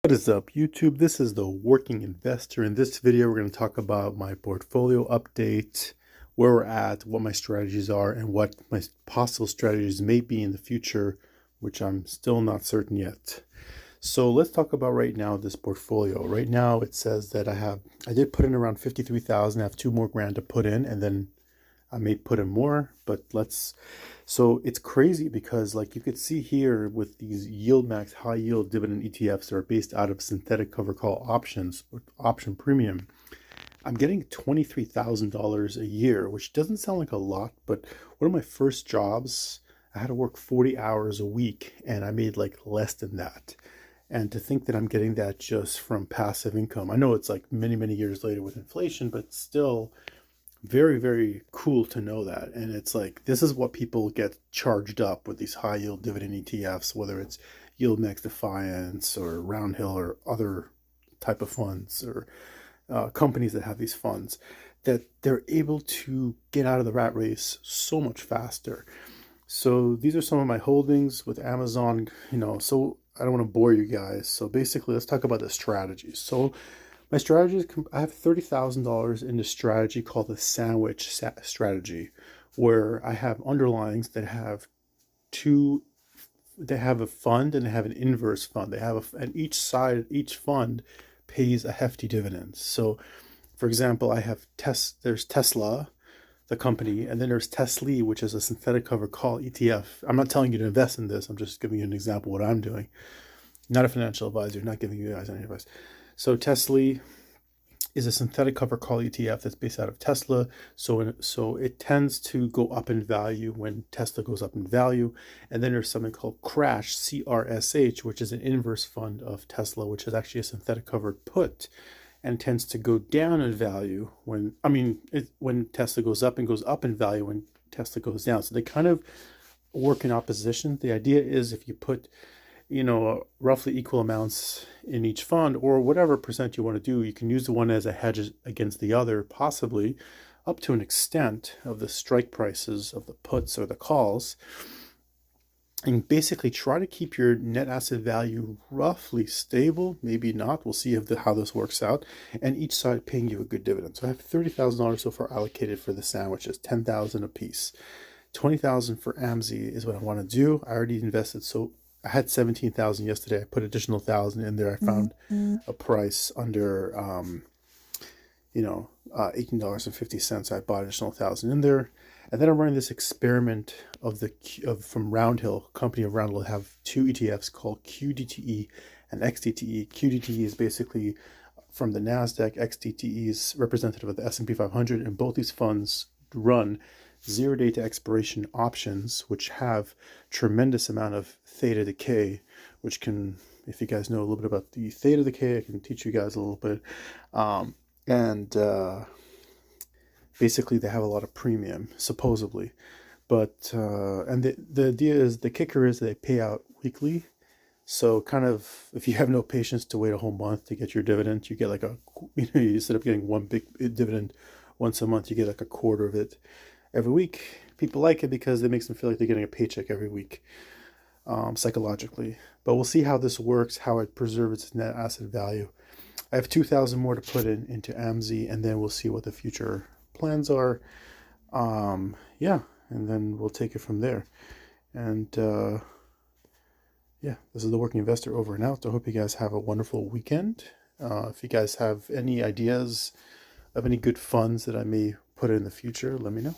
What is up, YouTube? This is the Working Investor. In this video, we're going to talk about my portfolio update, where we're at, what my strategies are, and what my possible strategies may be in the future, which I'm still not certain yet. So let's talk about right now this portfolio. Right now, it says that I did put in around 53,000. I have $2 more grand to put in, and then I may put in more, but so it's crazy because like you could see here with these YieldMax high yield dividend ETFs that are based out of synthetic cover call options, option premium, I'm getting $23,000 a year, which doesn't sound like a lot, but one of my first jobs, I had to work 40 hours a week and I made like less than that. And to think that I'm getting that just from passive income, I know it's like many, many years later with inflation, but still very, very cool to know that. And it's like, this is what people get charged up with these high yield dividend ETFs, whether it's YieldMax Defiance or Roundhill or other type of funds or companies that have these funds, that they're able to get out of the rat race so much faster. So these are some of my holdings with Amazon, so I don't want to bore you guys. So basically, let's talk about the strategies. So my strategy is I have $30,000 in the strategy called the sandwich strategy, where I have underlyings that have they have a fund and they have an inverse fund. And each fund pays a hefty dividend. So, for example, there's Tesla, the company, and then there's Tesla, which is a synthetic cover call ETF. I'm not telling you to invest in this. I'm just giving you an example of what I'm doing. Not a financial advisor, not giving you guys any advice. So Tesla is a synthetic cover call ETF that's based out of Tesla. So it tends to go up in value when Tesla goes up in value. And then there's something called Crash, CRSH, which is an inverse fund of Tesla, which is actually a synthetic covered put and tends to go down in value when Tesla goes up, and goes up in value when Tesla goes down. So they kind of work in opposition. The idea is if you put roughly equal amounts in each fund, or whatever percent you want to do, you can use the one as a hedge against the other, possibly up to an extent of the strike prices of the puts or the calls, and basically try to keep your net asset value roughly stable. Maybe not. We'll see how this works out. And each side paying you a good dividend. So I have $30,000 so far allocated for the sandwiches, $10,000 a piece. $20,000 for AMZ is what I want to do. I already invested, so I had 17,000 yesterday. I put additional 1,000 in there. I found a price under, $18.50. I bought additional 1,000 in there, and then I'm running this experiment from Roundhill, company of Roundhill. Have two ETFs called QDTE and XDTE. QDTE is basically from the Nasdaq. XDTE is representative of the S&P 500, and both these funds run 0-day to expiration options, which have tremendous amount of theta decay, which can, if you guys know a little bit about the theta decay, I can teach you guys a little bit. Basically they have a lot of premium, supposedly. But and the idea is, the kicker is they pay out weekly. So kind of, if you have no patience to wait a whole month to get your dividend, you get like instead of getting one big dividend once a month, you get like a quarter of it every week. People like it because it makes them feel like they're getting a paycheck every week, psychologically. But we'll see how this works, how it preserves its net asset value. I have 2,000 more to put into AMZ, and then we'll see what the future plans are. And then we'll take it from there. And this is the Working Investor over and out. I hope you guys have a wonderful weekend. If you guys have any ideas of any good funds that I may put in the future, let me know.